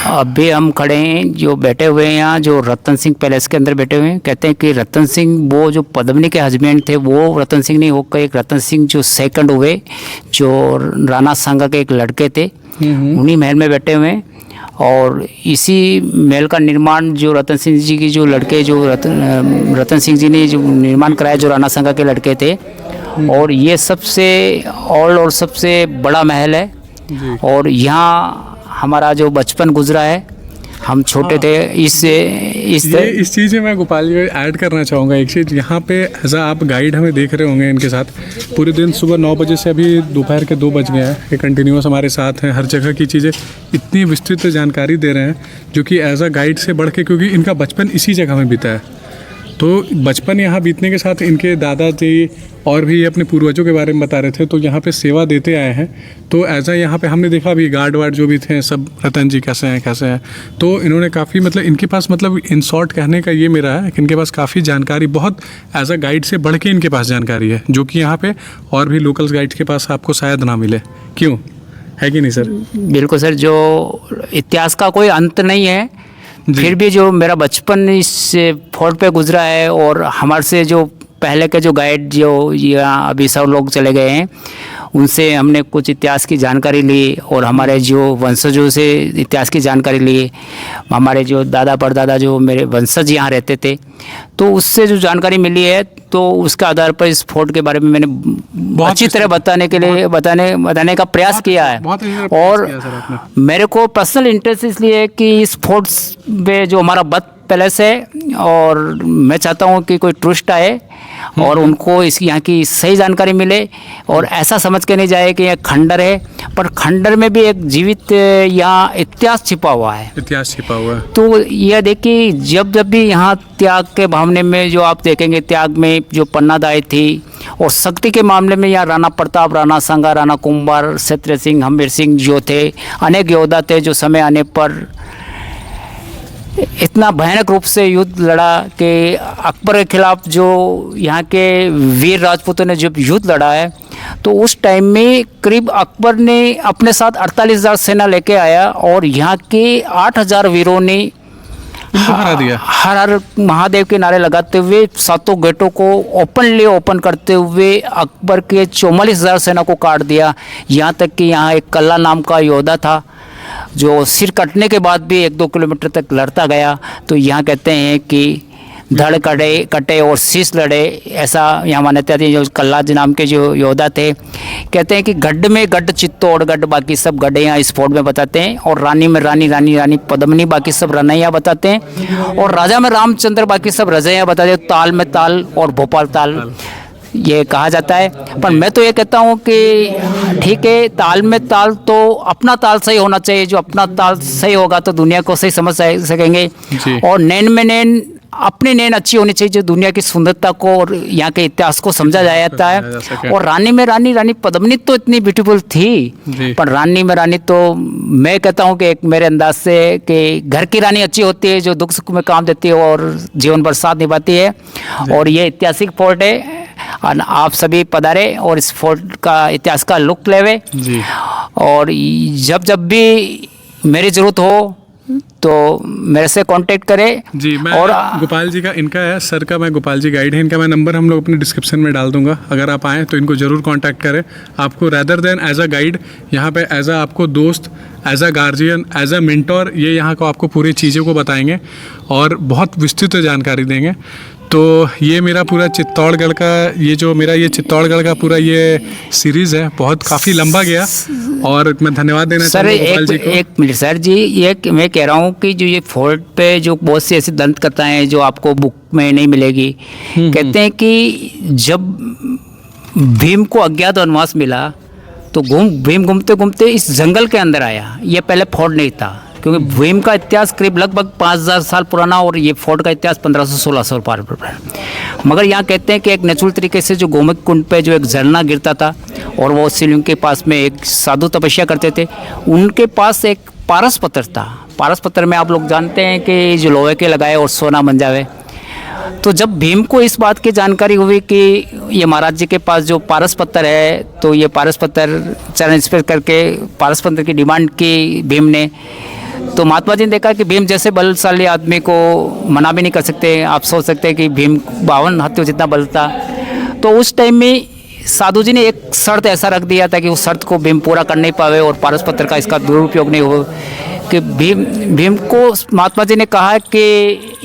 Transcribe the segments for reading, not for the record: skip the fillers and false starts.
अभी हम खड़े हैं, जो बैठे हुए हैं यहाँ, जो रतन सिंह पैलेस के अंदर बैठे हुए हैं। कहते हैं कि रतन सिंह वो जो पद्मिनी के हस्बैंड थे, वो रतन सिंह नहीं होकर एक रतन सिंह जो सेकंड हुए, जो राणा सांगा के एक लड़के थे, उन्हीं महल में बैठे हुए हैं। और इसी महल का निर्माण जो रतन सिंह जी की जो लड़के, जो रतन सिंह जी ने जो निर्माण कराया, जो राणा सांगा के लड़के थे। और ये सबसे ओल्ड और सबसे बड़ा महल है। और यहाँ हमारा जो बचपन गुजरा है, हम छोटे थे। इस चीज़ में मैं गोपाल जी ऐड करना चाहूँगा एक चीज़। यहाँ पे एज आप गाइड हमें देख रहे होंगे इनके साथ पूरे दिन, सुबह 9 बजे से अभी दोपहर के 2 बज गए हैं, ये कंटिन्यूस हमारे साथ हैं। हर जगह की चीज़ें इतनी विस्तृत जानकारी दे रहे हैं, जो कि एज अ गाइड से बढ़ के, क्योंकि इनका बचपन इसी जगह में बीता है। तो बचपन यहाँ बीतने के साथ इनके दादाजी और भी अपने पूर्वजों के बारे में बता रहे थे, तो यहाँ पे सेवा देते आए हैं। तो ऐसा यहाँ पे हमने देखा भी गार्ड वार्ड जो भी थे सब, रतन जी कैसे हैं, तो इन्होंने काफ़ी मतलब इनके पास, मतलब इन शॉर्ट कहने का ये मेरा है कि इनके पास काफ़ी जानकारी, बहुत एज अ गाइड से बढ़ के इनके पास जानकारी है, जो कि यहाँ पे और भी लोकल गाइड्स के पास आपको शायद ना मिले। क्यों, है कि नहीं सर? बिल्कुल सर, जो इतिहास का कोई अंत नहीं है, फिर भी जो मेरा बचपन इस फोर्ट पे गुजरा है, और हमारे से जो पहले के जो गाइड जो यहाँ अभी सब लोग चले गए हैं, उनसे हमने कुछ इतिहास की जानकारी ली, और हमारे जो वंशजों से इतिहास की जानकारी ली। हमारे जो दादा परदादा जो मेरे वंशज यहाँ रहते थे, तो उससे जो जानकारी मिली है, तो उसके आधार पर इस फोर्ट के बारे में मैंने अच्छी तरह बताने का प्रयास किया है। और मेरे को पर्सनल इंटरेस्ट इसलिए है कि इस फोर्ट पे जो हमारा बर्थ पैलेस है, और मैं चाहता हूँ कि कोई टूरिस्ट आए और उनको इसकी यहाँ की सही जानकारी मिले, और ऐसा समझ के नहीं जाए कि यह खंडर है, पर खंडर में भी एक जीवित यहाँ इतिहास छिपा हुआ है। तो यह देखिए, जब भी यहाँ त्याग के भावने में जो आप देखेंगे, त्याग में जो पन्नादाई थी, और शक्ति के मामले में यहाँ राणा प्रताप, राणा सांगा, राणा कुंभार, क्षत्रिय सिंह, हम्बीर सिंह जो थे, अनेक योद्धा थे, जो समय आने पर इतना भयानक रूप से युद्ध लड़ा कि अकबर के खिलाफ जो यहाँ के वीर राजपूतों ने जब युद्ध लड़ा है, तो उस टाइम में करीब अकबर ने अपने साथ 48,000 सेना लेके आया, और यहाँ के 8,000 वीरों ने हरा दिया। हर हर महादेव के नारे लगाते हुए, 7 गेटों को ओपन करते हुए अकबर के 44,000 सेना को काट दिया। यहाँ तक कि यहाँ एक कल्ला नाम का योद्धा था, जो सिर कटने के बाद भी 1-2 किलोमीटर तक लड़ता गया। तो यहाँ कहते हैं कि धड़ कटे और शीश लड़े, ऐसा यहाँ मान्यता थी। जो कल्ला नाम के जो योद्धा थे, कहते हैं कि गढ़ में गढ़ चित्तौड़ गढ़, बाकी सब गढ़े यहाँ इस फोर्ट में बताते हैं। और रानी में रानी पद्मिनी, बाकी सब रनैया बताते हैं। और राजा में रामचंद्र, बाकी सब रजैया बताते हैं। ताल में ताल और भोपाल ताल ये कहा जाता है। पर मैं तो ये कहता हूँ कि ठीक है, ताल में ताल तो अपना ताल सही होना चाहिए। जो अपना ताल सही होगा तो दुनिया को सही समझ सकेंगे। और नैन में नैन, अपनी नैन अच्छी होनी चाहिए, जो दुनिया की सुंदरता को और यहाँ के इतिहास को समझा जाता है। और रानी में रानी पद्मिनी तो इतनी ब्यूटीफुल थी, पर रानी में रानी तो मैं कहता हूँ कि एक मेरे अंदाज से कि घर की रानी अच्छी होती है, जो दुख सुख में काम देती है और जीवन भर साथ निभाती है। और ये ऐतिहासिक फोर्ट है, आप सभी पधारे और इस फोर्ट का इतिहास का लुक लेवे। और जब भी मेरी ज़रूरत हो तो मेरे से कांटेक्ट करें। जी, मैं और गोपाल जी का, इनका है सर का, मैं गोपाल जी गाइड है, इनका मैं नंबर हम लोग अपने डिस्क्रिप्शन में डाल दूंगा। अगर आप आएँ तो इनको ज़रूर कांटेक्ट करें। आपको rather than as a guide, यहाँ पे एज अ आपको दोस्त, as a guardian, as a mentor, ये यहाँ को आपको पूरी चीज़ों को बताएंगे और बहुत विस्तृत जानकारी देंगे। तो ये मेरा पूरा चित्तौड़गढ़ का, ये चित्तौड़गढ़ का पूरा ये सीरीज़ है, बहुत काफ़ी लंबा गया। और मैं धन्यवाद देना चाहूँगा गोपाल जी को। एक मिनट सर जी, ये मैं कह रहा हूँ कि जो ये फोर्ट पे जो बहुत सी ऐसी दंत कथाएं हैं जो आपको बुक में नहीं मिलेगी। कहते हैं कि जब भीम को अज्ञात वनवास मिला, तो भीम घूमते घूमते इस जंगल के अंदर आया। ये पहले फोर्ट नहीं था, क्योंकि भीम का इतिहास करीब लगभग 5,000 साल पुराना, और ये फोर्ट का इतिहास 1500-1600 पार पुराना। मगर यहाँ कहते हैं कि एक नेचुरल तरीके से जो गोमुख कुंड पे जो एक झरना गिरता था, और वो शिवलिंग के पास में एक साधु तपस्या करते थे, उनके पास एक पारस पत्थर था। पारस पत्थर में आप लोग जानते हैं कि जो लोहे के लगाए और सोना बन जावे। तो जब भीम को इस बात की जानकारी हुई कि ये महाराज जी के पास जो पारस पत्थर है, तो ये पारस पत्थर चरण स्पर्श करके पारस पत्थर की डिमांड की भीम ने, तो महात्मा जी ने देखा कि भीम जैसे बलशाली आदमी को मना भी नहीं कर सकते। आप सोच सकते हैं कि भीम 52 हाथियों जितना बल था। तो उस टाइम में साधु जी ने एक शर्त ऐसा रख दिया था कि उस शर्त को भीम पूरा कर नहीं पावे और पारस पत्र का इसका दुरुपयोग नहीं हो, कि भीम को महात्मा जी ने कहा कि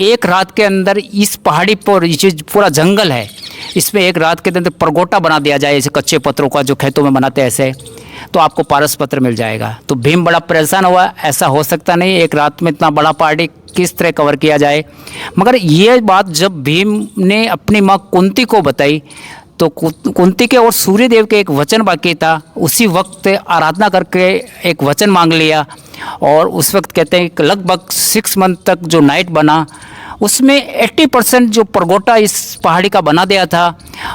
एक रात के अंदर इस पहाड़ी पर, ये पूरा जंगल है, इसमें एक रात के अंदर परगोटा बना दिया जाए, जैसे कच्चे पत्रों का जो खेतों में बनाते हैं ऐसे, तो आपको पारस पत्र मिल जाएगा। तो भीम बड़ा परेशान हुआ, ऐसा हो सकता नहीं, एक रात में इतना बड़ा पहाड़ी किस तरह कवर किया जाए। मगर ये बात जब भीम ने अपनी माँ कुंती को बताई तो कुंती के और सूर्यदेव के एक वचन बाकी था, उसी वक्त आराधना करके एक वचन मांग लिया। और उस वक्त कहते हैं कि लगभग 6 मंथ तक जो नाइट बना उसमें 80% जो परगोटा इस पहाड़ी का बना दिया था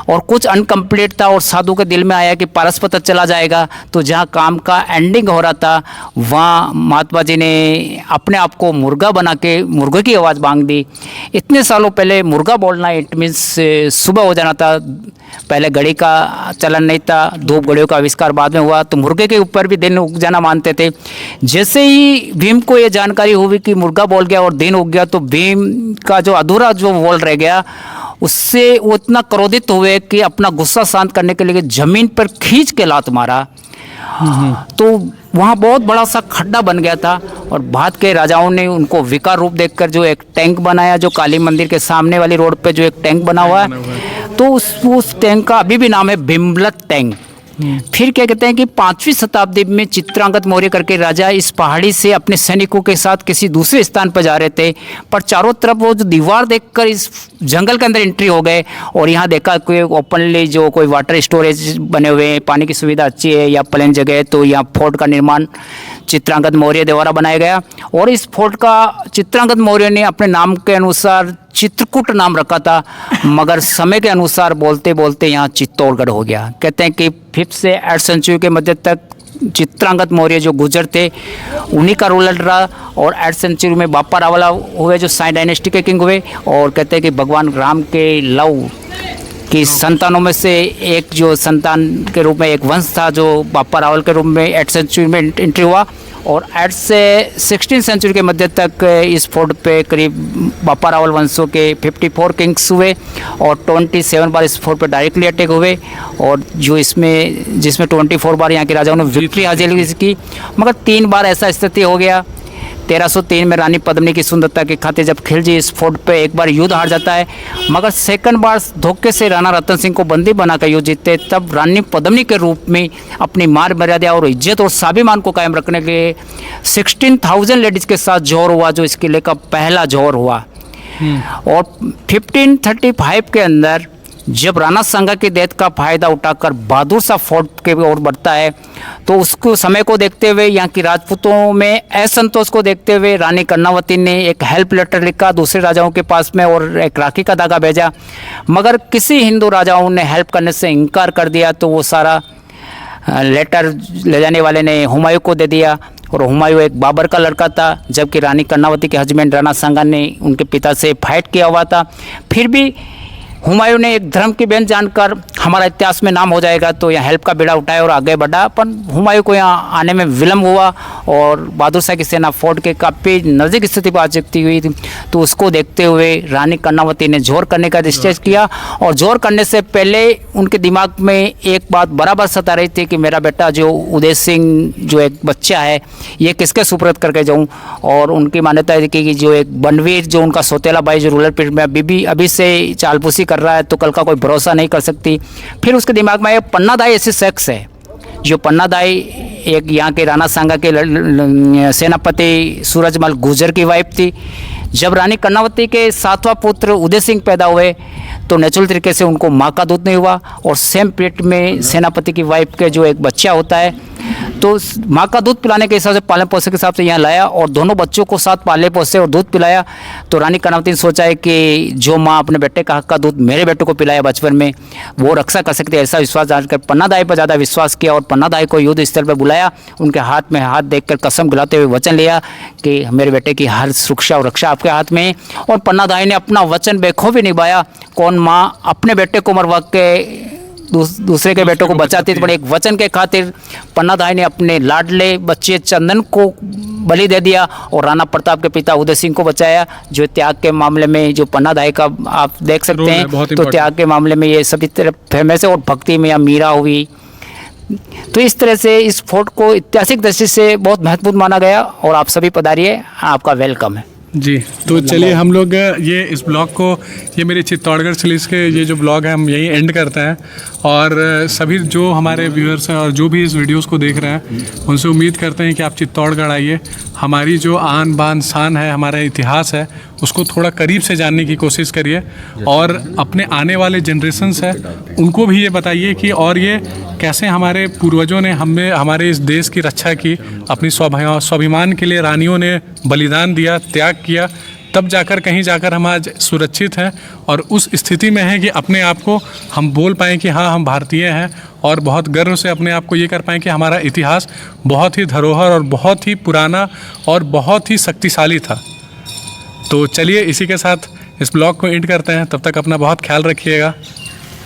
और कुछ अनकम्प्लीट था। और साधु के दिल में आया कि पारस पत्र चला जाएगा, तो जहाँ काम का एंडिंग हो रहा था वहाँ महात्मा जी ने अपने आप को मुर्गा बना के मुर्गे की आवाज़ मांग दी। इतने सालों पहले मुर्गा बोलना इट मीन्स सुबह हो जाना था, पहले घड़ी का चलन नहीं था, धूप घड़ियों का आविष्कार बाद में हुआ, तो मुर्गे के ऊपर भी दिन उग जाना मानते थे। जैसे ही भीम को ये जानकारी हुई कि मुर्गा बोल गया और दिन उग गया, तो भीम का जो अधूरा जो बोल रह गया उससे वो इतना क्रोधित हुए कि अपना गुस्सा शांत करने के लिए ज़मीन पर खींच के लात मारा। तो वहाँ बहुत बड़ा सा खड्डा बन गया था और बाद के राजाओं ने उनको विकार रूप देखकर जो एक टैंक बनाया, जो काली मंदिर के सामने वाली रोड पे जो एक टैंक बना हुआ है, तो उस टैंक का अभी भी नाम है भीमलत टैंक। फिर क्या कहते हैं कि 5वीं शताब्दी में चित्रांगद मौर्य करके राजा इस पहाड़ी से अपने सैनिकों के साथ किसी दूसरे स्थान पर जा रहे थे, पर चारों तरफ वो जो दीवार देखकर इस जंगल के अंदर एंट्री हो गए और यहाँ देखा कोई ओपनली जो कोई वाटर स्टोरेज बने हुए हैं, पानी की सुविधा अच्छी है या प्लेन जगह है, तो यहाँ फोर्ट का निर्माण चित्रांगद मौर्य द्वारा बनाया गया। और इस फोर्ट का चित्रांगद मौर्य ने अपने नाम के अनुसार चित्रकूट नाम रखा था, मगर समय के अनुसार बोलते बोलते यहाँ चित्तौड़गढ़ हो गया। कहते हैं कि 5th से 8th सेंचुरी के मध्य तक चित्रांगद मौर्य जो गुजर थे उन्हीं का रूल रहा। और 8th सेंचुरी में बापा रावला हुए जो साई डायनेस्टी के किंग हुए, और कहते हैं कि भगवान राम के लव की संतानों में से एक जो संतान के रूप में एक वंश था जो बापा रावल के रूप में 8th सेंचुरी में एंट्री हुआ। और 8 से 16th सेंचुरी के मध्य तक इस फोर्ट पे करीब बापा रावल वंशों के 54 किंग्स हुए और 27 बार इस फोर्ट पे डायरेक्टली अटैक हुए। और जो जिसमें 24 बार यहाँ के राजाओं ने विक्ट्री हासिल की, मगर 3 बार ऐसा स्थिति हो गया। 1303 में रानी पद्मिनी की सुंदरता के खातिर जब खिलजी इस फोर्ट पे एक बार युद्ध हार जाता है, मगर सेकंड बार धोखे से राणा रतन सिंह को बंदी बनाकर युद्ध जीतते, तब रानी पद्मिनी के रूप में अपनी मान मर्यादा और इज्जत और स्वाभिमान को कायम रखने के लिए 16,000 लेडीज़ के साथ जोर हुआ, जो इस किले का पहला जोर हुआ। और 1535 के अंदर जब राणा सांगा की डेथ का फायदा उठाकर बहादुर शाह फोर्ट के ओर बढ़ता है, तो उसको समय को देखते हुए, यहाँ की राजपूतों में असंतोष को देखते हुए रानी कर्णावती ने एक हेल्प लेटर लिखा दूसरे राजाओं के पास में और एक राखी का धागा भेजा, मगर किसी हिंदू राजाओं ने हेल्प करने से इनकार कर दिया। तो वो सारा लेटर ले जाने वाले ने हुमायूं को दे दिया, और हुमायूं एक बाबर का लड़का था, जबकि रानी कर्णावती के हस्बैंड राणा सांगा ने उनके पिता से फाइट किया हुआ था। फिर भी हुमायूं ने एक धर्म की बहन जानकर हमारा इतिहास में नाम हो जाएगा, तो यहाँ हेल्प का बेड़ा उठाया और आगे बढ़ा। पर हुमायूं को यहाँ आने में विलम्ब हुआ और बहादुर शाह की सेना फोर्ट के काफ़ी नज़दीक स्थिति पर आ चुकी हुई थी। तो उसको देखते हुए रानी कर्णावती ने जोर करने का निश्चय किया, और जोर करने से पहले उनके दिमाग में एक बात बराबर सता रही थी कि मेरा बेटा जो उदय सिंह जो एक बच्चा है, ये किसके सुपुर्द करके जाऊँ। और उनकी मान्यता है कि जो एक बनवीर जो उनका सौतेला भाई जो रूलर पीरियड में अभी से चालपूसी कर रहा है, तो कल का कोई भरोसा नहीं कर सकती। फिर उसके दिमाग में एक पन्नादाई ऐसे शख्स है, जो पन्नादाई एक यहाँ के राणा सांगा के सेनापति सूरजमल गुर्जर की वाइफ थी। जब रानी कर्णावती के 7वां पुत्र उदय सिंह पैदा हुए, तो नेचुरल तरीके से उनको माँ का दूध नहीं हुआ, और सेम पेट में सेनापति की वाइफ के जो एक बच्चा होता है, तो माँ का दूध पिलाने के हिसाब से, पालन पोषण के हिसाब से यहाँ लाया और दोनों बच्चों को साथ पाले पोसे और दूध पिलाया। तो रानी कर्णावती ने सोचा है कि जो माँ अपने बेटे का हक का दूध मेरे बेटे को पिलाया बचपन में, वो रक्षा कर सकती है। ऐसा विश्वास जानकर पन्नादाई पर ज़्यादा विश्वास किया और पन्नादाई को युद्ध स्थल पर बुलाया। उनके हाथ में हाथ देखकर कसम खिलाते हुए वचन लिया कि मेरे बेटे की हर सुरक्षा और रक्षा आपके हाथ में है। और पन्नादाई ने अपना वचन बेखूबी निभाया। कौन माँ अपने बेटे को मरवा के दूसरे के बेटों को बचाती थी, पर एक वचन के खातिर पन्ना दाई ने अपने लाडले बच्चे चंदन को बलि दे दिया और राणा प्रताप के पिता उदय सिंह को बचाया। जो त्याग के मामले में जो पन्ना दाई का आप देख सकते हैं, तो त्याग के मामले में ये सभी तरह फेमस है। और भक्ति में मीरा हुई, तो इस तरह से इस फोर्ट को ऐतिहासिक दृष्टि से बहुत महत्वपूर्ण माना गया। और आप सभी पधारिए, आपका वेलकम है जी। तो चलिए हम लोग ये इस ब्लॉग को, ये मेरे चित्तौड़गढ़ पुलिस के ये जो ब्लॉग है हम यहीं एंड करते हैं। और सभी जो हमारे व्यूअर्स हैं और जो भी इस वीडियोस को देख रहे हैं, उनसे उम्मीद करते हैं कि आप चित्तौड़गढ़ आइए, हमारी जो आन बान शान है, हमारा इतिहास है, उसको थोड़ा करीब से जानने की कोशिश करिए। और अपने आने वाले जनरेशन्स है उनको भी ये बताइए कि और ये कैसे हमारे पूर्वजों ने हमारे इस देश की रक्षा की, अपनी स्वाभिमान के लिए रानियों ने बलिदान दिया, त्याग किया, तब जाकर कहीं जाकर हम आज सुरक्षित हैं और उस स्थिति में हैं कि अपने आप को हम बोल पाएँ कि हाँ हम भारतीय हैं, और बहुत गर्व से अपने आप को ये कर पाएँ कि हमारा इतिहास बहुत ही धरोहर और बहुत ही पुराना और बहुत ही शक्तिशाली था। तो चलिए इसी के साथ इस ब्लॉग को एंड करते हैं। तब तक अपना बहुत ख्याल रखिएगा।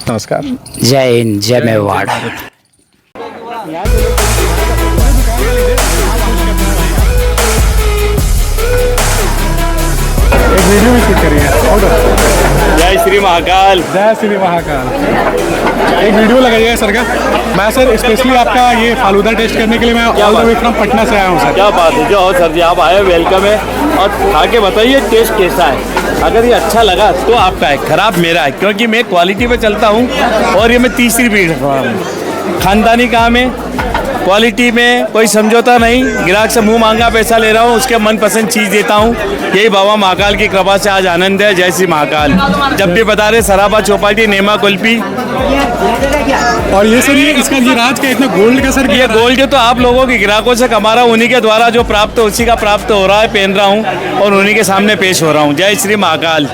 नमस्कार। जय हिंद, जय मेवाड़। एक वीडियो में शूट करिए। जय श्री महाकाल। जय श्री महाकाल। एक वीडियो लगाइए सर का। मैं सर स्पेशली आपका ये फालूदा टेस्ट करने के लिए मैं all the way from Patna से आया हूँ सर। क्या बात है, जो हो सर जी, आप आए, वेलकम है। और खा के बताइए टेस्ट कैसा है। अगर ये अच्छा लगा तो आपका है, खराब मेरा है, क्योंकि मैं क्वालिटी पे चलता हूँ और ये मैं तीसरी पीढ़ी रहा हूँ। खानदानी काम है, क्वालिटी में कोई समझौता नहीं। ग्राहक से मुंह मांगा पैसा ले रहा हूँ, उसके मनपसंद चीज़ देता हूँ। यही बाबा महाकाल की कृपा से आज आनंद है। जय श्री महाकाल। जब भी बता रहे सराबा चौपाटी, नेमा कुल्फी। और ये सर, ये इसका ये राज का इतना गोल्ड का सर, ये गोल्ड तो आप लोगों के ग्राहकों से कमा रहा हूँ, उन्हीं के द्वारा जो प्राप्त उसी का प्राप्त हो रहा है, पहन रहा हूँ और उन्हीं के सामने पेश हो रहा हूँ। जय श्री महाकाल।